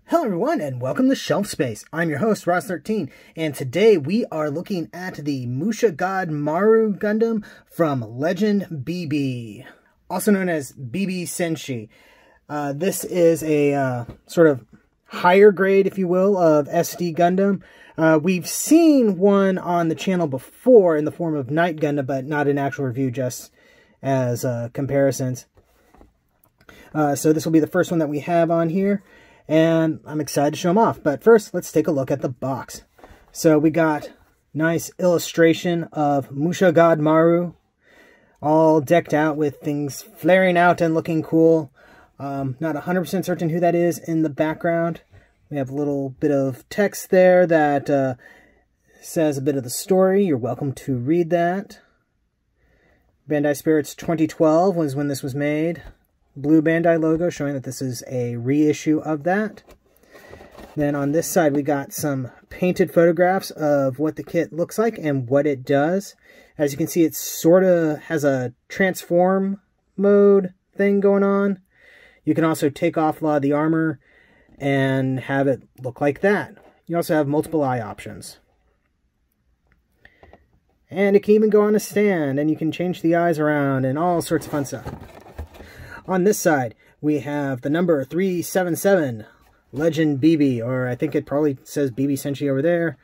Hello everyone and welcome to Shelf Space. I'm your host Ross13 and today we are looking at the Musha God Maru Gundam from Legend BB, also known as BB Senshi. This is a sort of higher grade, if you will, of SD Gundam. We've seen one on the channel before in the form of Night Gundam, but not an actual review, just as comparisons. So this will be the first one that we have on here. And I'm excited to show them off. But first, let's take a look at the box. So we got nice illustration of Musha God Maru, all decked out with things flaring out and looking cool. Not 100% certain who that is in the background. We have a little bit of text there that says a bit of the story. You're welcome to read that. Bandai Spirits 2012 was when this was made. Blue Bandai logo showing that this is a reissue of that. Then on this side we got some painted photographs of what the kit looks like and what it does. As you can see, it sort of has a transform mode thing going on. You can also take off a lot of the armor and have it look like that. You also have multiple eye options. And it can even go on a stand and you can change the eyes around and all sorts of fun stuff. On this side, we have the number 377, Legend BB, or I think it probably says BB Senshi over there.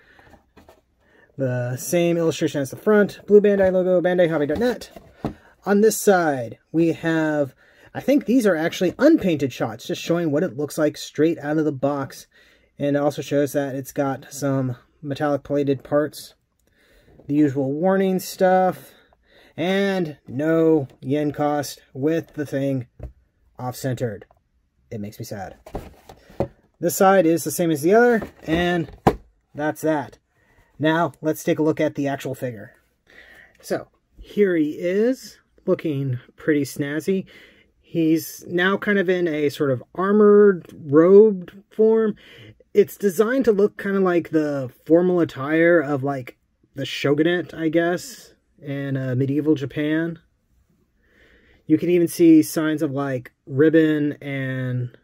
The same illustration as the front, Blue Bandai logo, BandaiHobby.net. On this side, we have, I think these are actually unpainted shots, just showing what it looks like straight out of the box. And it also shows that it's got some metallic plated parts, the usual warning stuff. And no yen cost with the thing off-centered. It makes me sad. This side is the same as the other, and that's that. Now, let's take a look at the actual figure. So, here he is, looking pretty snazzy. He's now kind of in a sort of armored, robed form. It's designed to look kind of like the formal attire of, like, the shogunate, I guess, in medieval Japan. You can even see signs of like ribbon and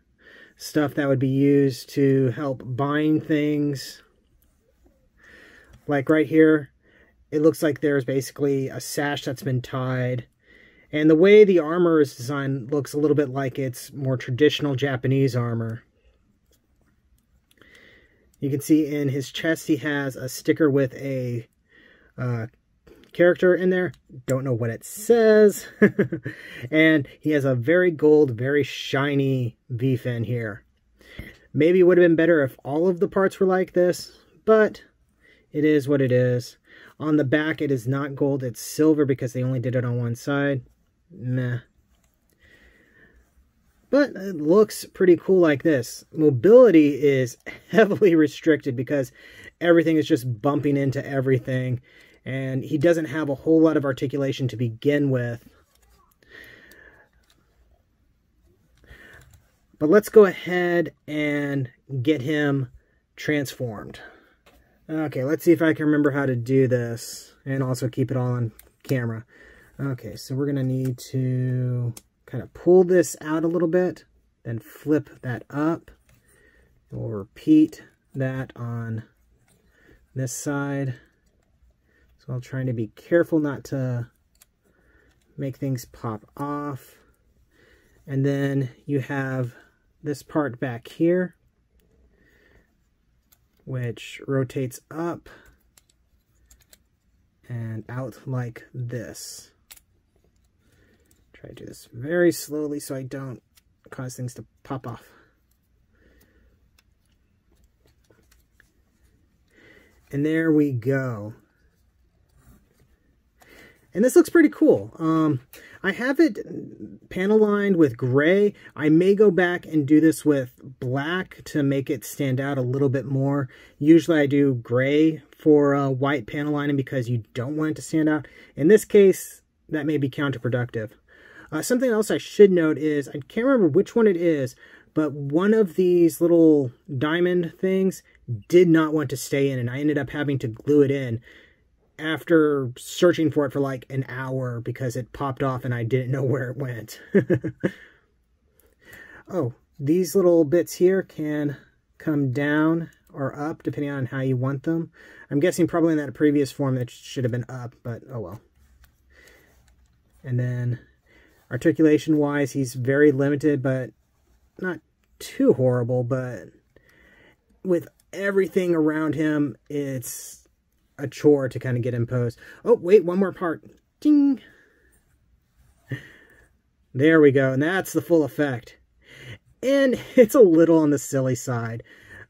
stuff that would be used to help bind things. Like right here, it looks like there's basically a sash that's been tied. And the way the armor is designed looks a little bit like it's more traditional Japanese armor. You can see in his chest he has a sticker with a character in there. Don't know what it says. And he has a very gold, very shiny V-fin here. Maybe it would have been better if all of the parts were like this, but it is what it is. On the back, it is not gold, it's silver because they only did it on one side. Meh. But it looks pretty cool like this. Mobility is heavily restricted because everything is just bumping into everything. And he doesn't have a whole lot of articulation to begin with. But let's go ahead and get him transformed. Okay, let's see if I can remember how to do this. And also keep it all on camera. Okay, so we're going to need to kind of pull this out a little bit. Then flip that up. We'll repeat that on this side. So I'm trying to be careful not to make things pop off. And then you have this part back here, which rotates up and out like this. Try to do this very slowly so I don't cause things to pop off. And there we go. And this looks pretty cool. I have it panel lined with gray. I may go back and do this with black to make it stand out a little bit more. Usually I do gray for white panel lining because you don't want it to stand out. In this case, that may be counterproductive. Something else I should note is, I can't remember which one it is, but one of these little diamond things did not want to stay in, and I ended up having to glue it in after searching for it for like an hour because it popped off and I didn't know where it went. Oh, these little bits here can come down or up, depending on how you want them. I'm guessing probably in that previous form that should have been up, but oh well. And then articulation-wise, he's very limited, but not too horrible, but with everything around him, it's a chore to kind of get imposed. Oh, wait, one more part. Ding! There we go, and that's the full effect. And it's a little on the silly side,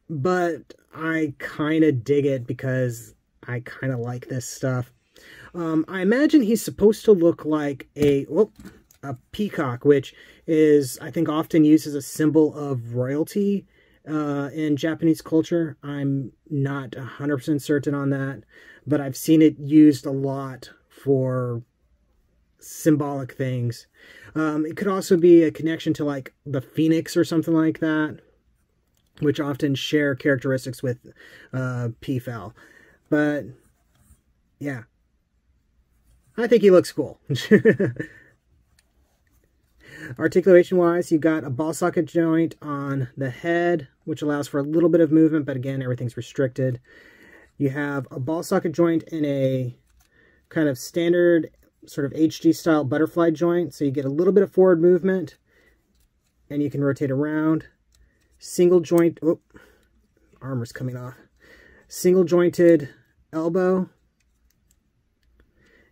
but I kind of dig it because I kind of like this stuff. I imagine he's supposed to look like a peacock, which is, I think, often used as a symbol of royalty in Japanese culture. I'm not 100% certain on that, but I've seen it used a lot for symbolic things. It could also be a connection to like the phoenix or something like that, which often share characteristics with peafowl. But yeah, I think he looks cool. Articulation-wise, you've got a ball socket joint on the head, which allows for a little bit of movement, but again, everything's restricted. You have a ball socket joint in a kind of standard sort of HD-style butterfly joint, so you get a little bit of forward movement, and you can rotate around. Single joint, oh, armor's coming off. Single jointed elbow,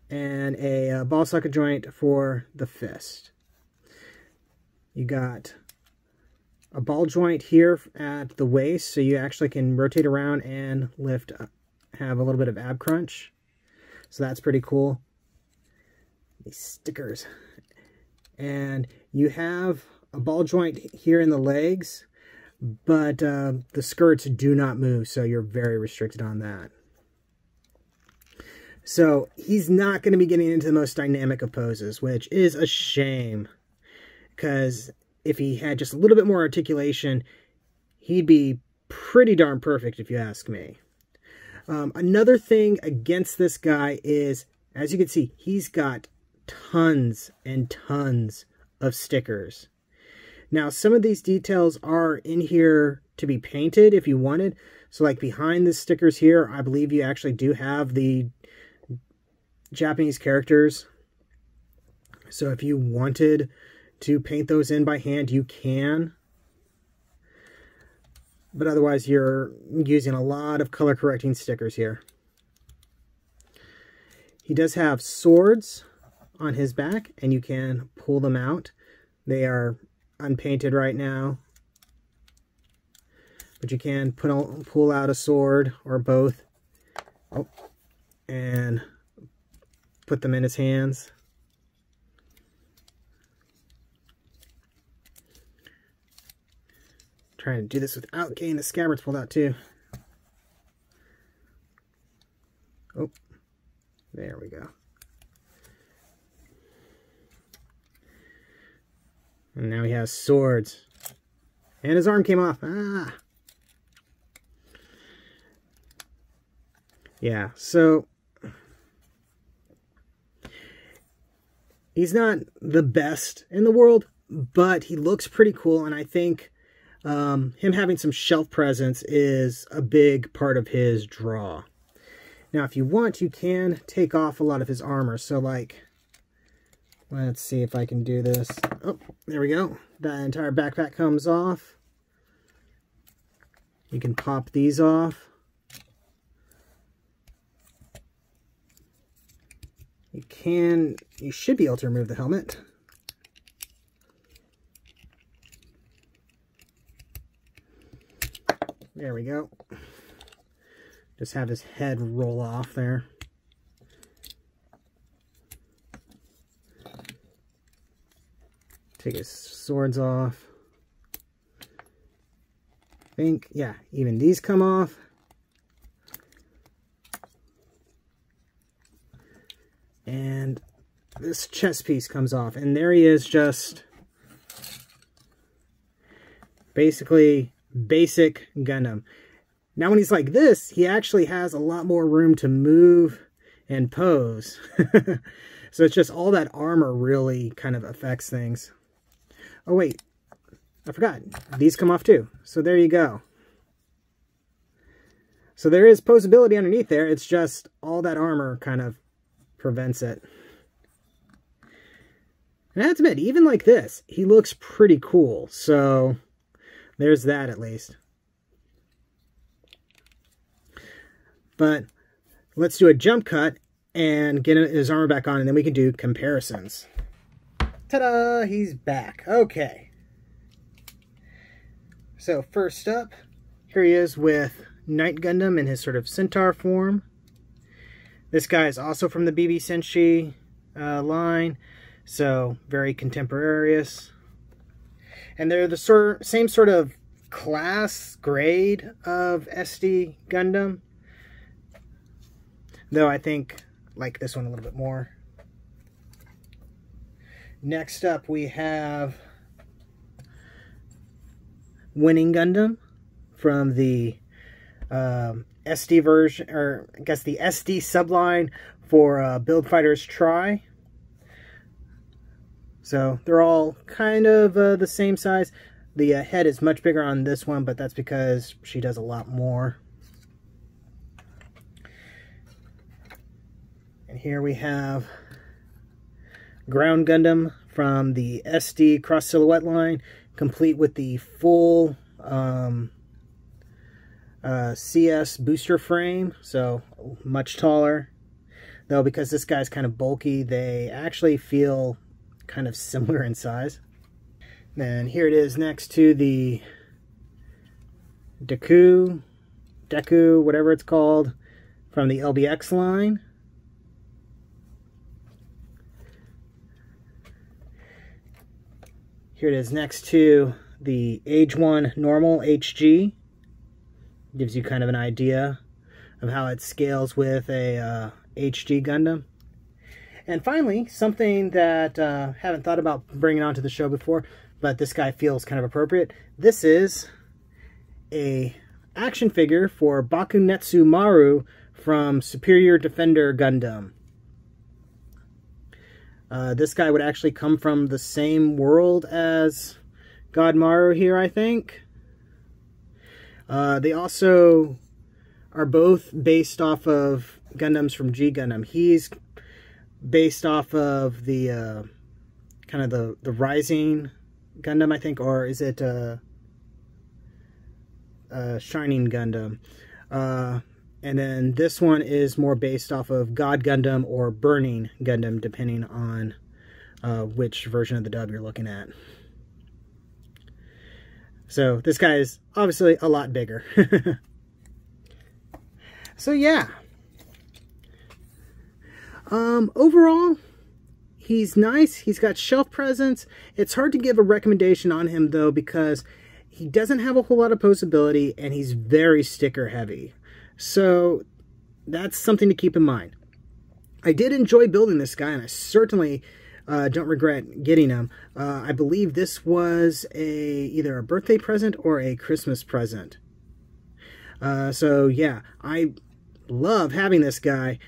and a ball socket joint for the fist. You got a ball joint here at the waist, so you actually can rotate around and lift, have a little bit of ab crunch. So that's pretty cool. These stickers. And you have a ball joint here in the legs, but the skirts do not move, so you're very restricted on that. So he's not going to be getting into the most dynamic of poses, which is a shame. Because if he had just a little bit more articulation, he'd be pretty darn perfect, if you ask me. Another thing against this guy is, as you can see, he's got tons and tons of stickers. Now, some of these details are in here to be painted if you wanted. So, like behind the stickers here, I believe you actually do have the Japanese characters. So if you wanted to paint those in by hand, you can. But otherwise, you're using a lot of color correcting stickers here. He does have swords on his back, and you can pull them out. They are unpainted right now, but you can pull out a sword or both, and put them in his hands. Trying to do this without getting the scabbards pulled out too. Oh, there we go. And now he has swords. And his arm came off. Ah! Yeah, so he's not the best in the world, but he looks pretty cool, and I think him having some shelf presence is a big part of his draw. Now, if you want, you can take off a lot of his armor. So, like, let's see if I can do this. Oh, there we go. That entire backpack comes off. You can pop these off. You should be able to remove the helmet. There we go. Just have his head roll off there. Take his swords off. I think, yeah, even these come off. And this chest piece comes off. And there he is, just basically basic Gundam. Now when he's like this, he actually has a lot more room to move and pose. So it's just all that armor really kind of affects things. Oh wait, I forgot. These come off too. So there you go. So there is posability underneath there. It's just all that armor kind of prevents it. And I have to admit, even like this, he looks pretty cool. So there's that at least. But let's do a jump cut and get his armor back on, and then we can do comparisons. Ta-da! He's back. Okay. So first up, here he is with Knight Gundam in his sort of centaur form. This guy is also from the BB Senshi line, so very contemporaneous. And they're the same sort of class grade of SD Gundam, though I think like this one a little bit more. Next up we have Winning Gundam from the SD version, or I guess the SD subline for Build Fighters Try. So they're all kind of the same size. The head is much bigger on this one, but that's because she does a lot more. And here we have Ground Gundam from the SD Cross Silhouette line, complete with the full CS booster frame, so much taller. Though because this guy's kind of bulky, they actually feel kind of similar in size. Then here it is next to the Deku, whatever it's called, from the LBX line. Here it is next to the Age 1 Normal HG. Gives you kind of an idea of how it scales with a HG Gundam. And finally, something that haven't thought about bringing onto the show before, but this guy feels kind of appropriate. This is a action figure for Bakumatsu Maru from Superior Defender Gundam. This guy would actually come from the same world as God Maru here, I think. They also are both based off of Gundams from G Gundam. He's based off of the kind of the Rising Gundam, I think, or is it Shining Gundam? And then this one is more based off of God Gundam or Burning Gundam, depending on which version of the dub you're looking at. So this guy is obviously a lot bigger. So yeah. Overall, he's nice. He's got shelf presence. It's hard to give a recommendation on him, though, because he doesn't have a whole lot of posability, and he's very sticker heavy. So that's something to keep in mind. I did enjoy building this guy, and I certainly don't regret getting him. I believe this was either a birthday present or a Christmas present. So yeah, I love having this guy,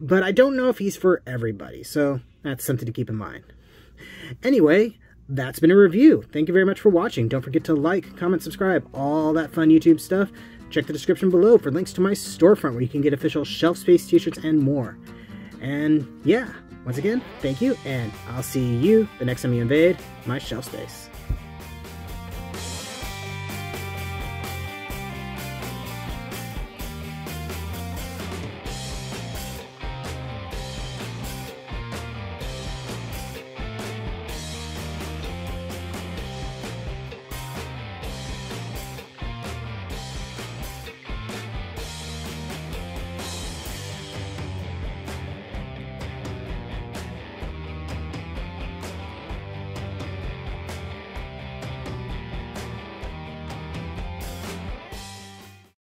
but I don't know if he's for everybody. So that's something to keep in mind. Anyway, that's been a review. Thank you very much for watching. Don't forget to like, comment, subscribe, all that fun YouTube stuff. Check the description below for links to my storefront where you can get official shelf space t-shirts and more. And yeah, once again, thank you, and I'll see you the next time you invade my shelf space.